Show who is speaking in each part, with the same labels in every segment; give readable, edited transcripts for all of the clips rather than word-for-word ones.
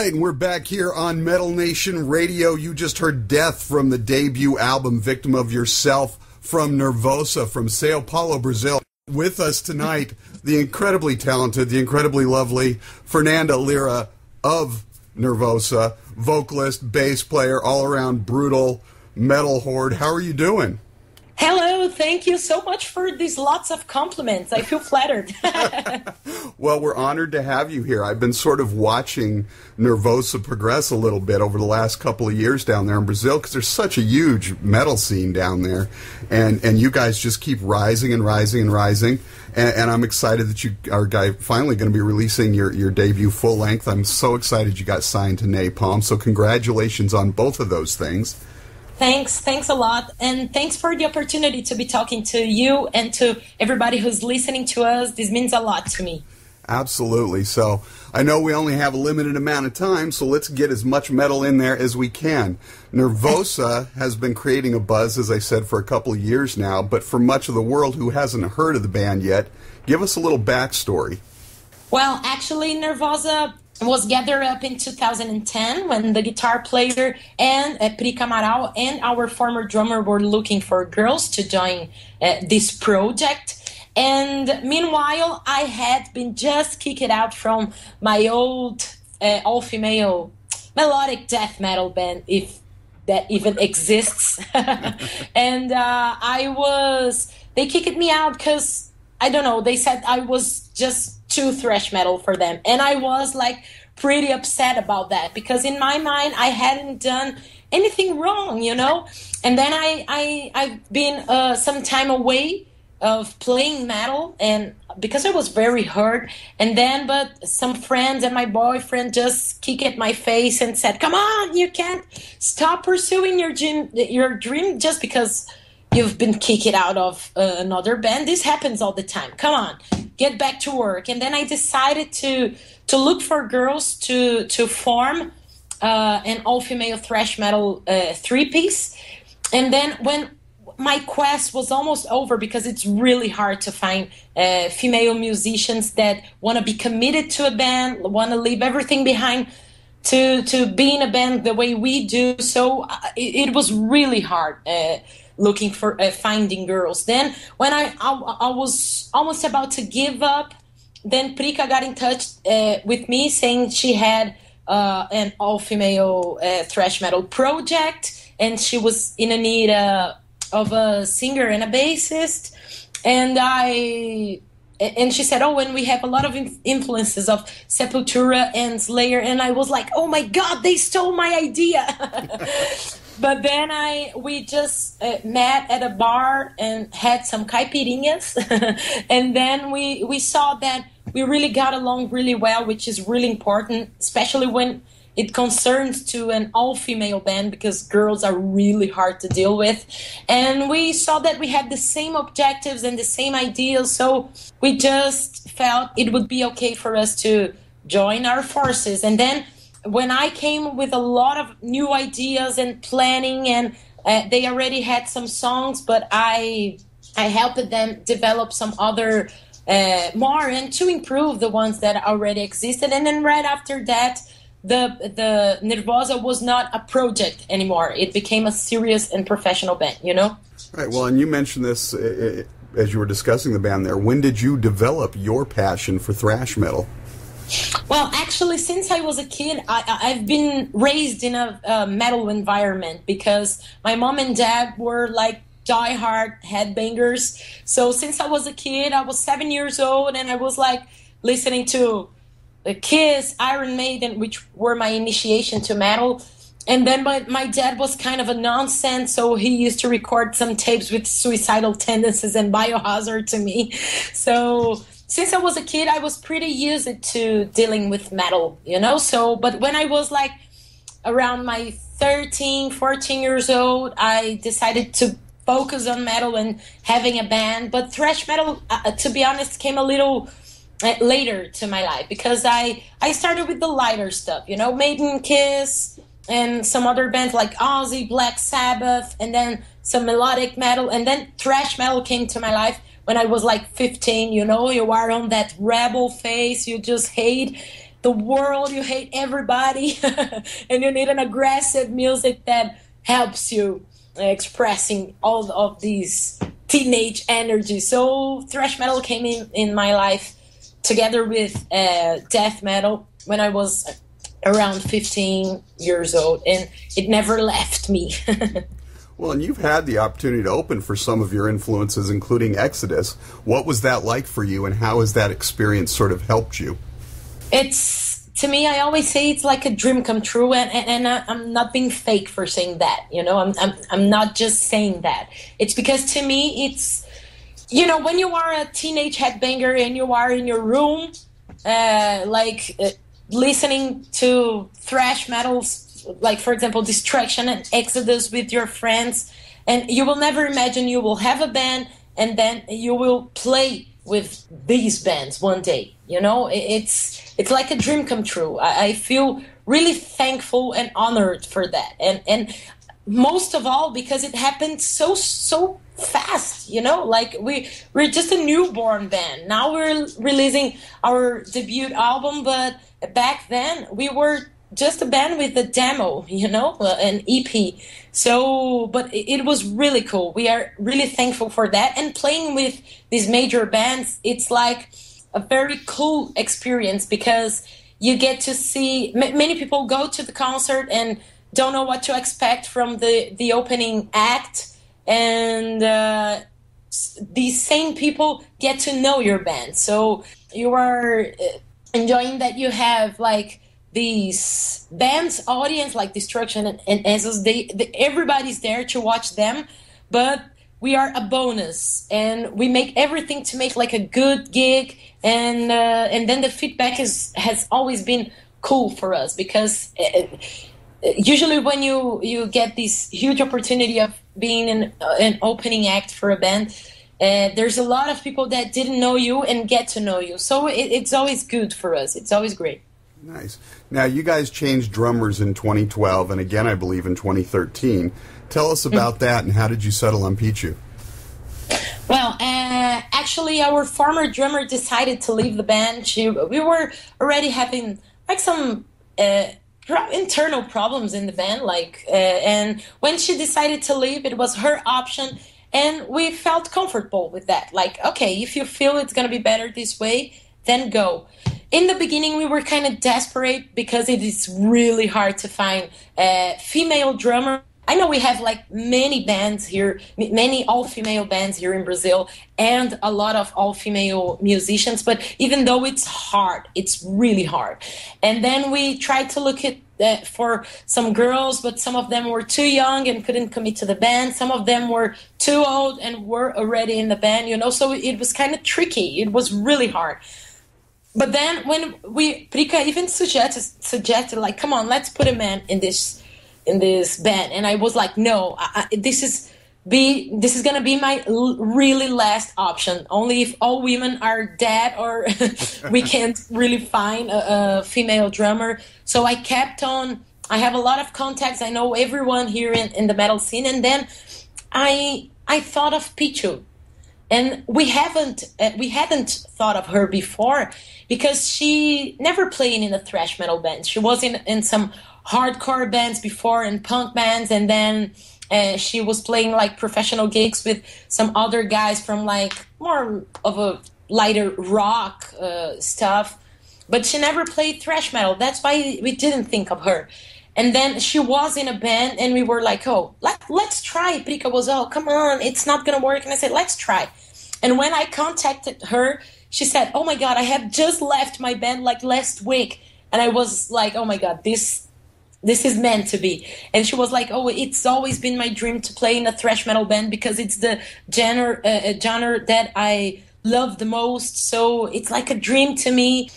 Speaker 1: right, and we're back here on Metal Nation Radio. You just heard Death from the debut album Victim of Yourself from Nervosa from Sao Paulo, Brazil. With us tonight, the incredibly talented, the incredibly lovely Fernanda Lira of Nervosa, vocalist, bass player, all-around brutal metal horde. How are you doing?
Speaker 2: Hello, thank you so much for these lots of compliments. I feel flattered.
Speaker 1: Well, we're honored to have you here. I've been sort of watching Nervosa progress a little bit over the last couple of years down there in Brazil because there's such a huge metal scene down there. And you guys just keep rising and rising and rising. And I'm excited that you are finally going to be releasing your debut full length. I'm so excited you got signed to Napalm. So congratulations on both of those things.
Speaker 2: Thanks a lot, and thanks for the opportunity to be talking to you and to everybody who's listening to us. This means a lot to me.
Speaker 1: Absolutely. So I know we only have a limited amount of time, so let's get as much metal in there as we can. Nervosa has been creating a buzz, as I said, for a couple of years now, but for much of the world who hasn't heard of the band yet, give us a little backstory.
Speaker 2: Well, actually, Nervosa was gathered up in 2010 when the guitar player and Pri Camaral and our former drummer were looking for girls to join this project. And meanwhile, I had been just kicked out from my old all-female melodic death metal band, if that even exists. And they kicked me out because, I don't know, they said I was just too thrash metal for them. And I was like pretty upset about that because in my mind I hadn't done anything wrong, you know. And then I've been some time away of playing metal, and because I was very hurt. And then but some friends and my boyfriend just kicked at my face and said, come on, you can't stop pursuing your dream just because you've been kicked out of another band. This happens all the time. Come on, get back to work. And then I decided to look for girls to form an all-female thrash metal three-piece. And then when my quest was almost over, because it's really hard to find female musicians that want to be committed to a band, want to leave everything behind to be in a band the way we do. So it was really hard looking for finding girls. Then when I was almost about to give up, then Prika got in touch with me saying she had an all-female thrash metal project, and she was in a need of a singer and a bassist. And she said, oh, and we have a lot of influences of Sepultura and Slayer. And I was like, oh my God, they stole my idea. But then we just met at a bar and had some caipirinhas. And then we saw that we really got along really well, which is really important, especially when it concerns to an all-female band, because girls are really hard to deal with. And we saw that we had the same objectives and the same ideals, so we just felt it would be okay for us to join our forces. And then when I came with a lot of new ideas and planning, and they already had some songs, but I helped them develop some other more and to improve the ones that already existed. And then right after that, the Nervosa was not a project anymore. It became a serious and professional band, you know?
Speaker 1: Right. Well, and you mentioned this as you were discussing the band there. When did you develop your passion for thrash metal?
Speaker 2: Well, actually, since I was a kid, I've been raised in a metal environment because my mom and dad were like diehard headbangers. So since I was a kid, I was 7 years old, and I was like listening to Kiss, Iron Maiden, which were my initiation to metal. And then my dad was kind of a nonsense, so he used to record some tapes with Suicidal Tendencies and Biohazard to me. So since I was a kid, I was pretty used to dealing with metal, you know? So, but when I was like around my 13, 14 years old, I decided to focus on metal and having a band. But thrash metal, to be honest, came a little later to my life, because I started with the lighter stuff, you know, Maiden, Kiss, and some other bands like Ozzy, Black Sabbath, and then some melodic metal, and then thrash metal came to my life when I was like 15, you know, you are on that rebel phase, you just hate the world, you hate everybody, and you need an aggressive music that helps you expressing all of these teenage energy. So thrash metal came in my life together with death metal when I was around 15 years old, and it never left me.
Speaker 1: Well, and you've had the opportunity to open for some of your influences, including Exodus. What was that like for you, and how has that experience sort of helped you?
Speaker 2: It's, to me, I always say it's like a dream come true, and I'm not being fake for saying that. You know, I'm not just saying that. It's because to me, it's, you know, when you are a teenage headbanger and you are in your room, listening to thrash metals, like, for example, Destruction and Exodus with your friends, and you will never imagine you will have a band and then you will play with these bands one day. You know, it's like a dream come true. I feel really thankful and honored for that, and most of all because it happened so fast. You know, like we're just a newborn band. Now we're releasing our debut album, but back then we were just a band with a demo, you know, an EP. So, but it was really cool. We are really thankful for that. And playing with these major bands, it's like a very cool experience because you get to see, many people go to the concert and don't know what to expect from the opening act. And these same people get to know your band. So you are enjoying that you have like these bands audience like Destruction and Exodus, everybody's there to watch them, but we are a bonus and we make everything to make like a good gig, and then the feedback has always been cool for us because usually when you get this huge opportunity of being an opening act for a band, there's a lot of people that didn't know you and get to know you, so it's always good for us. It's always great.
Speaker 1: Nice. Now, you guys changed drummers in 2012 and again, I believe, in 2013. Tell us about that, and how did you settle on Pichu?
Speaker 2: Well, actually, our former drummer decided to leave the band. We were already having like some internal problems in the band, and when she decided to leave, it was her option, and we felt comfortable with that. Like, okay, if you feel it's going to be better this way, then go. In the beginning, we were kind of desperate because it is really hard to find a female drummer. I know we have like many bands here, many all-female bands here in Brazil, and a lot of all-female musicians, but even though it's hard, it's really hard. And then we tried to look at for some girls, but some of them were too young and couldn't commit to the band. Some of them were too old and were already in the band, you know, so it was kind of tricky. It was really hard. But then when Prika even suggested like, come on, let's put a man in this band, and I was like, no, this is gonna be my really last option. Only if all women are dead or we can't really find a female drummer. So I kept on. I have a lot of contacts. I know everyone here in the metal scene, and then I thought of Pichu. And we hadn't thought of her before because she never played in a thrash metal band. She was in some hardcore bands before and punk bands, and then she was playing like professional gigs with some other guys from like more of a lighter rock stuff. But she never played thrash metal. That's why we didn't think of her. And then she was in a band, and we were like, oh, let's try. Prika was, oh, come on, it's not going to work. And I said, let's try. And when I contacted her, she said, oh, my God, I have just left my band like last week. And I was like, oh, my God, this is meant to be. And she was like, oh, it's always been my dream to play in a thrash metal band because it's the genre that I love the most. So it's like a dream to me.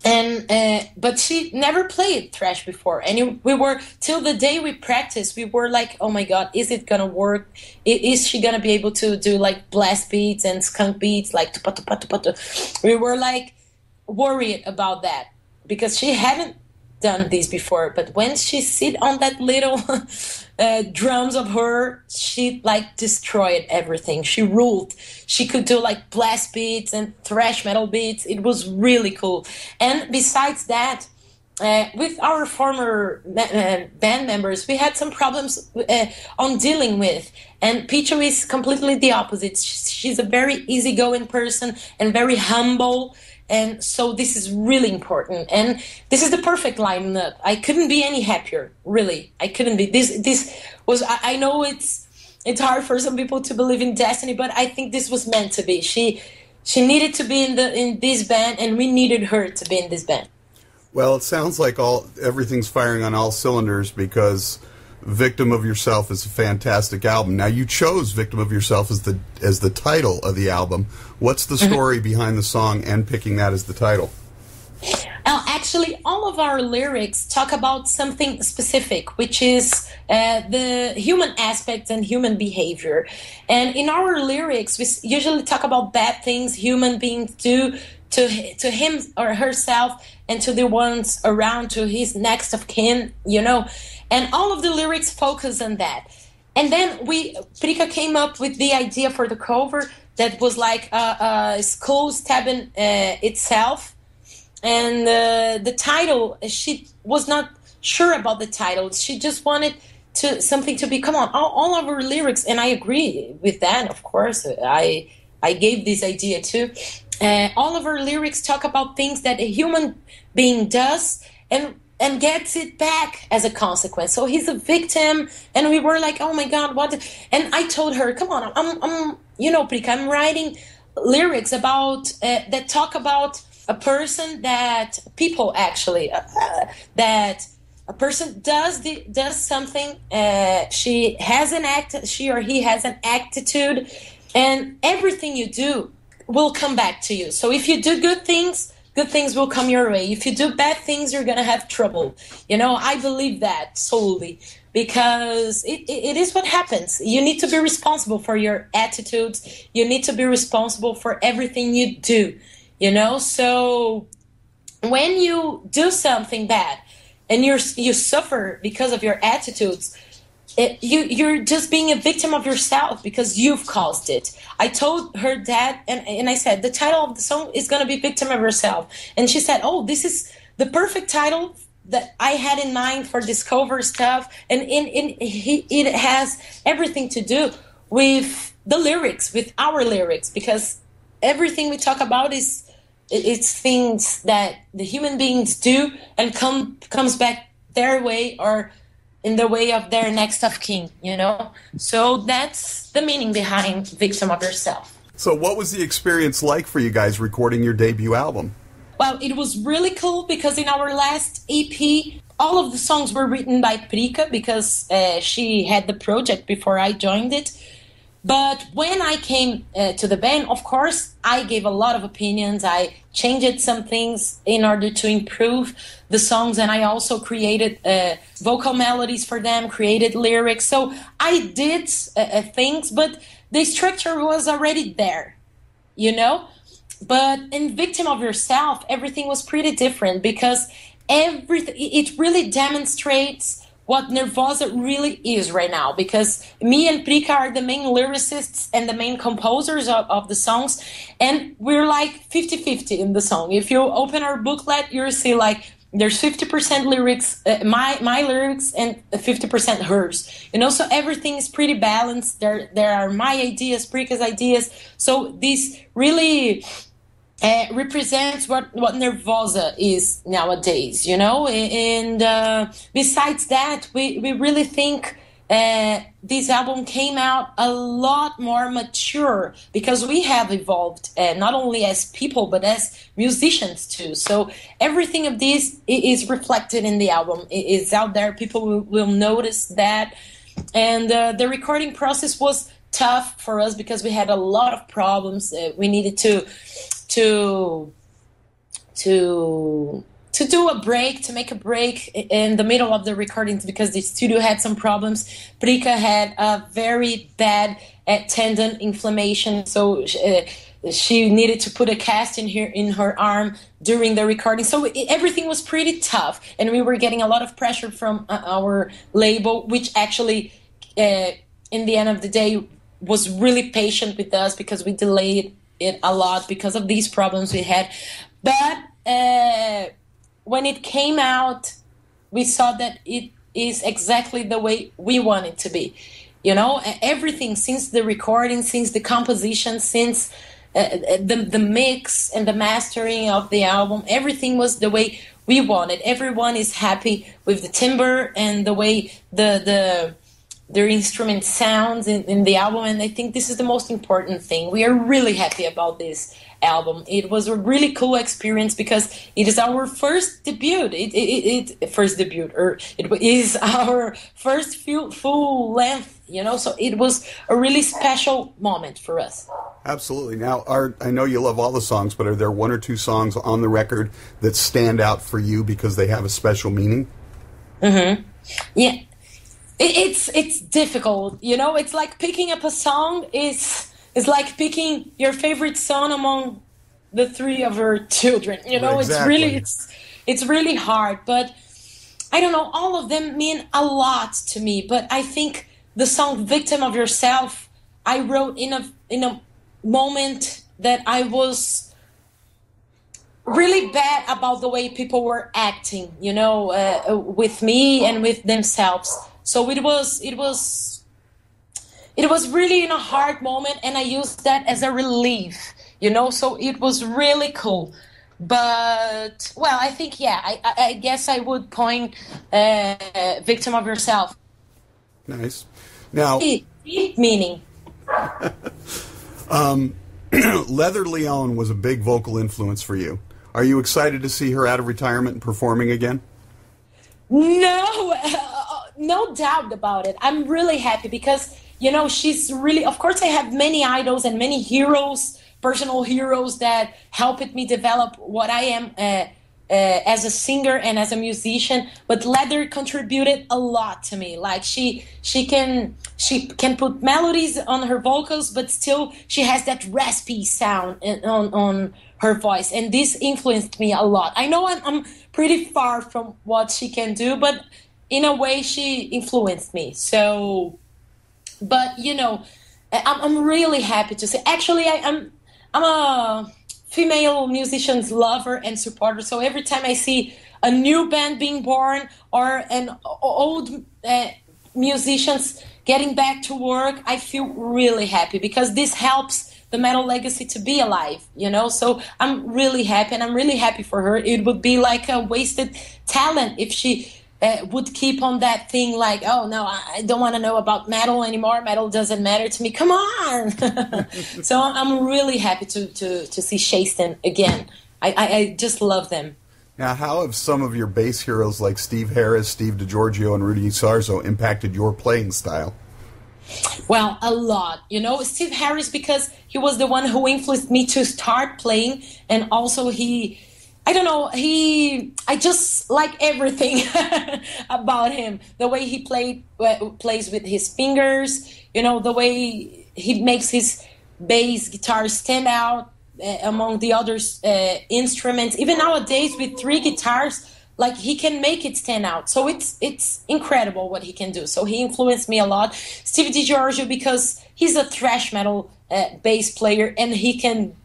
Speaker 2: And but she never played thrash before, and we were, till the day we practiced, we were like, oh my God, is it gonna work? Is she gonna be able to do like blast beats and skunk beats, like tupa tupa tupa tupa? We were like worried about that because she hadn't done this before, but when she sit on that little drums of her, she like destroyed everything. She ruled. She could do like blast beats and thrash metal beats. It was really cool. And besides that, with our former band members, we had some problems on dealing with. And Picho is completely the opposite. She's a very easygoing person and very humble. And so this is really important. And this is the perfect lineup. I couldn't be any happier, really. I couldn't be. This was, I know it's hard for some people to believe in destiny, but I think this was meant to be. She needed to be in this band, and we needed her to be in this band.
Speaker 1: Well, it sounds like everything's firing on all cylinders, because Victim of Yourself is a fantastic album. Now, you chose Victim of Yourself as the title of the album. What's the story behind the song and picking that as the title?
Speaker 2: Actually, all of our lyrics talk about something specific, which is the human aspects and human behavior. And in our lyrics, we usually talk about bad things human beings do to him or herself and to the ones around, to his next of kin, you know. And all of the lyrics focus on that. And then Prica came up with the idea for the cover that was like a skull stabbing itself. And the title, she was not sure about the title. She just wanted something to be, come on, all of our lyrics, and I agree with that, of course. I gave this idea too. All of our lyrics talk about things that a human being does and gets it back as a consequence. So he's a victim, and we were like, oh my God, what? And I told her, come on, I'm Prica, I'm writing lyrics about that talk about a person that people actually that a person does something. She or he has an attitude, and everything you do will come back to you. So if you do good things will come your way. If you do bad things, you're gonna have trouble. You know, I believe that solely, because it is what happens. You need to be responsible for your attitudes. You need to be responsible for everything you do. You know, so when you do something bad and you suffer because of your attitudes, you're just being a victim of yourself because you've caused it. I told her that, and I said, the title of the song is going to be Victim of Yourself. And she said, oh, this is the perfect title that I had in mind for this cover stuff. And it has everything to do with the lyrics, with our lyrics, because everything we talk about it's things that the human beings do and comes back their way or in the way of their next of kin, you know? So that's the meaning behind Victim of Yourself.
Speaker 1: So what was the experience like for you guys recording your debut album?
Speaker 2: Well, it was really cool because in our last EP, all of the songs were written by Prica because she had the project before I joined it. But when I came to the band, of course, I gave a lot of opinions. I changed some things in order to improve the songs, and I also created vocal melodies for them, created lyrics. So I did things, but the structure was already there, you know? But in Victim of Yourself, everything was pretty different because it really demonstrates what Nervosa really is right now, because me and Prica are the main lyricists and the main composers of the songs, and we're like 50-50 in the song. If you open our booklet, you'll see like there's 50% lyrics, my lyrics, and 50% hers. You know, so everything is pretty balanced. There are my ideas, Prica's ideas. So this really represents what Nervosa is nowadays, you know? And besides that, we really think this album came out a lot more mature because we have evolved, not only as people, but as musicians too. So everything of this is reflected in the album. It is out there. People will notice that. And the recording process was tough for us because we had a lot of problems. We needed to do a break, to make a break in the middle of the recordings because the studio had some problems. Prica had a very bad tendon inflammation, so she needed to put a cast in her arm during the recording. So everything was pretty tough, and we were getting a lot of pressure from our label, which actually, in the end of the day, was really patient with us because we delayed it a lot because of these problems we had. But when it came out, we saw that it is exactly the way we want it to be. You know, everything, since the recording, since the composition, since the mix and the mastering of the album, everything was the way we wanted. Everyone is happy with the timbre and the way their instrument sounds in the album, and I think this is the most important thing. We are really happy about this album. It was a really cool experience because it is our first debut. It is our first full length, you know, so it was a really special moment for us.
Speaker 1: Absolutely. Now, I know you love all the songs, but are there one or two songs on the record that stand out for you because they have a special meaning?
Speaker 2: Mm-hmm. Yeah. It's difficult, you know. It's like picking up a song is like picking your favorite song among the three of your children. You know,
Speaker 1: exactly.
Speaker 2: It's really hard. But I don't know. All of them mean a lot to me. But I think the song "Victim of Yourself" I wrote in a moment that I was really bad about the way people were acting. You know, with me and with themselves. So it was really in a hard moment, and I used that as a relief, you know. So it was really cool. But well, I think I guess I would point "Victim of Yourself."
Speaker 1: Nice. Now,
Speaker 2: deep meaning.
Speaker 1: Leather Leone was a big vocal influence for you. Are you excited to see her out of retirement and performing again?
Speaker 2: No. No doubt about it. I'm really happy because, you know, she's really, of course I have many idols and many heroes, personal heroes that helped me develop what I am as a singer and as a musician. But Leather contributed a lot to me. Like she can put melodies on her vocals, but still she has that raspy sound on her voice. And this influenced me a lot. I know I'm pretty far from what she can do, but in a way, she influenced me. So, but you know, I'm really happy to say. Actually, I'm a female musician's lover and supporter. So every time I see a new band being born or an old musicians getting back to work, I feel really happy because this helps the metal legacy to be alive. You know, so I'm really happy, and I'm really happy for her. It would be like a wasted talent if she would keep on that thing like, oh, no, I don't want to know about metal anymore. Metal doesn't matter to me. Come on. So I'm really happy to see Chastain again. I just love them.
Speaker 1: Now, how have some of your bass heroes like Steve Harris, Steve DiGiorgio, and Rudy Sarzo impacted your playing style?
Speaker 2: Well, a lot. You know, Steve Harris, because he was the one who influenced me to start playing, and also I don't know, I just like everything about him. The way he plays with his fingers, you know, the way he makes his bass guitar stand out among the other instruments. Even nowadays with 3 guitars, like he can make it stand out. So it's incredible what he can do. So he influenced me a lot. Steve DiGiorgio, because he's a thrash metal bass player, and he can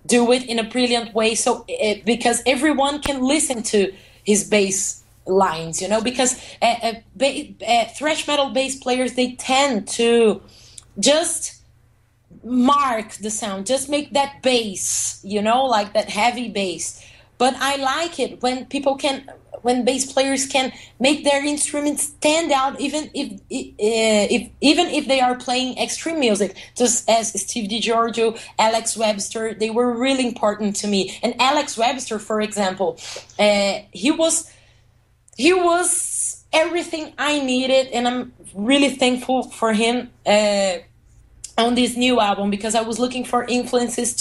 Speaker 2: do it in a brilliant way. So because everyone can listen to his bass lines, you know, because thrash metal bass players, they tend to just mark the sound, just make that bass, you know, like that heavy bass. But I like it when bass players can make their instruments stand out, even if they are playing extreme music. Just as Steve DiGiorgio, Alex Webster, they were really important to me. And Alex Webster, for example, he was everything I needed, and I'm really thankful for him on this new album, because I was looking for influences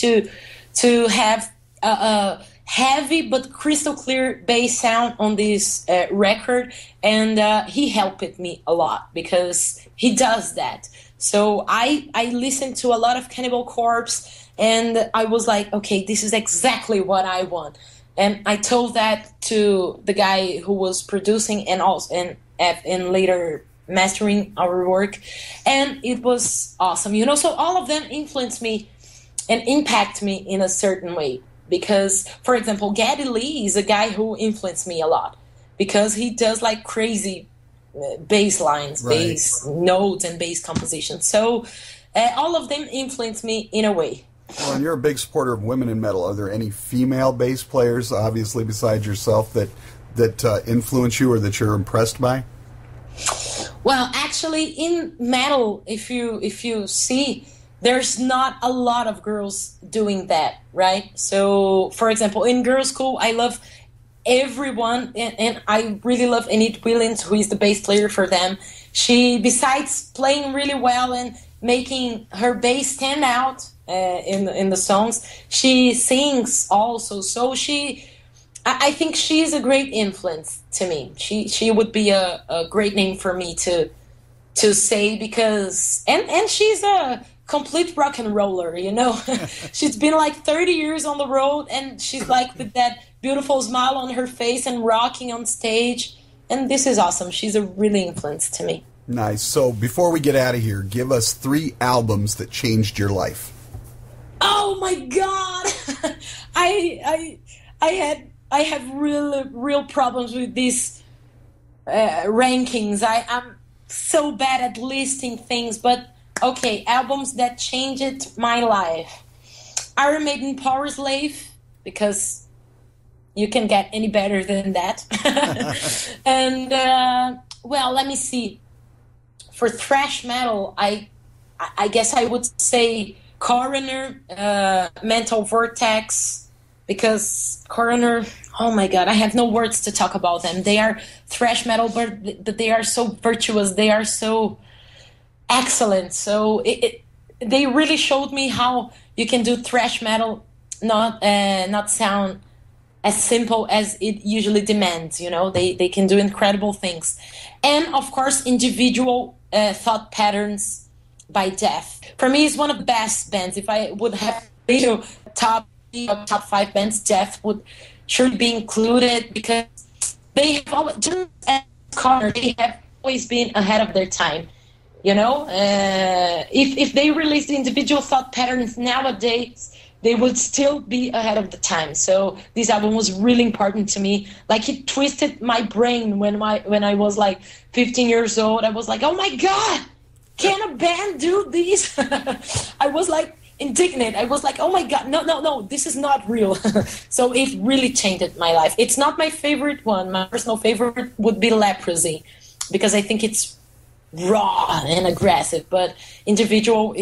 Speaker 2: to have a heavy but crystal clear bass sound on this record, and he helped me a lot because he does that. So I listened to a lot of Cannibal Corpse, And I was like, okay, this is exactly what I want. And I told that to the guy who was producing and also and later mastering our work, and it was awesome, you know. So all of them influenced me and impact me in a certain way. Because, for example, Geddy Lee is a guy who influenced me a lot because he does like crazy bass lines,
Speaker 1: Right.
Speaker 2: bass notes, and bass composition. So all of them influenced me in a way.
Speaker 1: Well, and you're a big supporter of women in metal. Are there any female bass players, obviously besides yourself, that influence you or that you're impressed by?
Speaker 2: Well, actually, in metal, if you see, there's not a lot of girls doing that, right? So, for example, in Girls' School, I love everyone, and I really love Enid Williams, who is the bass player for them. She, besides playing really well and making her bass stand out in the songs, she sings also. So I think she's a great influence to me. She would be a great name for me to say, because and she's a complete rock and roller, you know. She's been like 30 years on the road, and she's like with that beautiful smile on her face and rocking on stage, and this is awesome. She's a really influence to me.
Speaker 1: Nice. So before we get out of here, give us 3 albums that changed your life.
Speaker 2: Oh my God. I have real problems with these rankings. I'm so bad at listing things, but okay, albums that changed my life. Iron Maiden, Power Slave, because you can get any better than that. And well, let me see. For thrash metal, I guess I would say Coroner, Mental Vortex, because Coroner, oh my God, I have no words to talk about them. They are thrash metal, but they are so virtuous. They are so excellent. So they really showed me how you can do thrash metal, not sound as simple as it usually demands. You know, they can do incredible things. And of course, Individual Thought Patterns by Death. For me, it's one of the best bands. If I would have top 5 bands, Death would surely be included, because they have always, just as Connor, they have always been ahead of their time. You know, if they released the Individual Thought Patterns nowadays, they would still be ahead of the time. So this album was really important to me. Like, it twisted my brain when I was like 15 years old. I was like, oh my God, can a band do this? I was like indignant. I was like, oh my God, no, this is not real. So it really changed my life. It's not my favorite one. My personal favorite would be Leprosy, because I think it's raw and aggressive, but Individual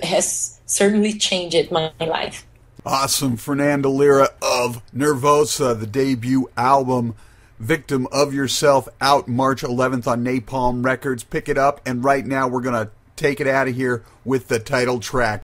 Speaker 2: has certainly changed my life.
Speaker 1: Awesome. Fernanda Lira of Nervosa, the debut album Victim of Yourself, out March 11th on Napalm Records. Pick it up, and right now we're going to take it out of here with the title track.